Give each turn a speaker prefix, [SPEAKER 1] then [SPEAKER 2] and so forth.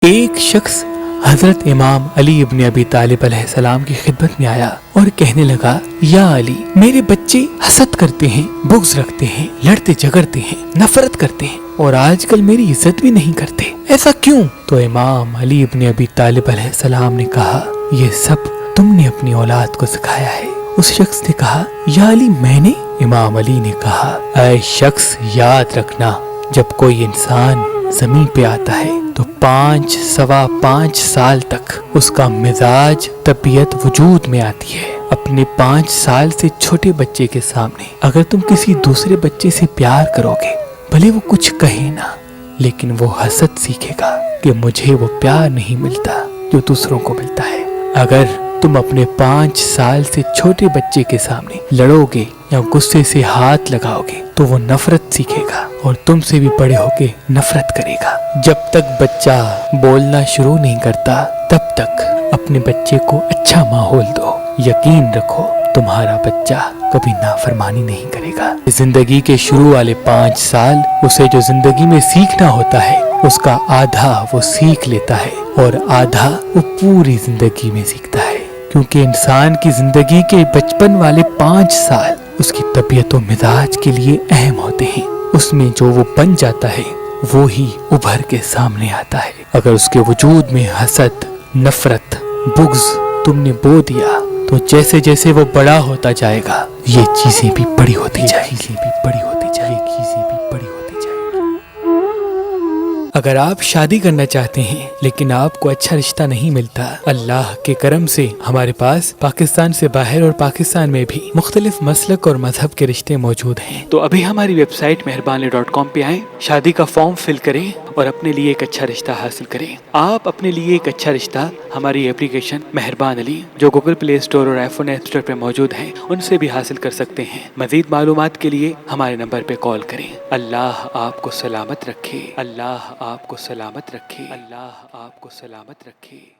[SPEAKER 1] ایک شخص حضرت امام علی ابن ابی طالب علیہ السلام کی خدمت میں آیا اور کہنے لگا، یا علی، میرے بچے حسد کرتے ہیں، بغض رکھتے ہیں، لڑتے جھگڑتے ہیں، نفرت کرتے ہیں اور آج کل میری عزت بھی نہیں کرتے، ایسا کیوں؟ تو امام علی ابن ابی طالب علیہ السلام نے کہا، یہ سب تم نے اپنی اولاد کو سکھایا ہے۔ اس شخص نے کہا، یا علی، میں نے؟ امام علی نے کہا، اے شخص، یاد رکھنا، جب کوئی انسان زمین پہ آتا ہے تو 5 سال تک اس کا مزاج، طبیعت وجود میں آتی ہے۔ اپنے 5 سال سے چھوٹے بچے کے سامنے اگر تم کسی دوسرے بچے سے پیار کرو گے، بھلے وہ کچھ کہے نہ، لیکن وہ حسد سیکھے گا کہ مجھے وہ پیار نہیں ملتا جو دوسروں کو ملتا ہے۔ اگر تم اپنے 5 سال سے چھوٹے بچے کے سامنے لڑو گے یا غصے سے ہاتھ لگاؤ گے تو وہ نفرت سیکھے گا اور تم سے بھی بڑے ہو کے نفرت کرے گا۔ جب تک بچہ بولنا شروع نہیں کرتا تب تک اپنے بچے کو اچھا ماحول دو۔ یقین رکھو، تمہارا بچہ کبھی نافرمانی نہیں کرے گا۔ زندگی کے شروع والے 5 سال اسے جو زندگی میں سیکھنا ہوتا ہے اس کا آدھا وہ سیکھ لیتا ہے اور آدھا وہ پوری زندگی میں سیکھتا ہے، کیونکہ انسان کی زندگی کے بچپن والے 5 سال اس کی طبیعت و مزاج کے لیے اہم ہوتے ہیں۔ اس میں جو وہ بن جاتا ہے وہی ابھر کے سامنے آتا ہے۔ اگر اس کے وجود میں حسد، نفرت، بغض تم نے بو دیا تو جیسے جیسے وہ بڑا ہوتا جائے گا یہ چیزیں بھی بڑی ہوتی جائیں گی۔ اگر آپ شادی کرنا چاہتے ہیں لیکن آپ کو اچھا رشتہ نہیں ملتا، اللہ کے کرم سے ہمارے پاس پاکستان سے باہر اور پاکستان میں بھی مختلف مسلک اور مذہب کے رشتے موجود ہیں، تو ابھی ہماری ویب سائٹ مہربان.com پہ آئیں، شادی کا فارم فل کریں اور اپنے لیے ایک اچھا رشتہ حاصل کریں۔ آپ اپنے لیے ایک اچھا رشتہ ہماری اپلیکیشن مہربان علی جو گوگل پلے اسٹور اور آئی فون ایپ اسٹور پہ موجود ہیں ان سے بھی حاصل کر سکتے ہیں۔ مزید معلومات کے لیے ہمارے نمبر پہ کال کریں۔ اللہ آپ کو سلامت رکھے، اللہ آپ کو سلامت رکھے، اللہ آپ کو سلامت رکھے۔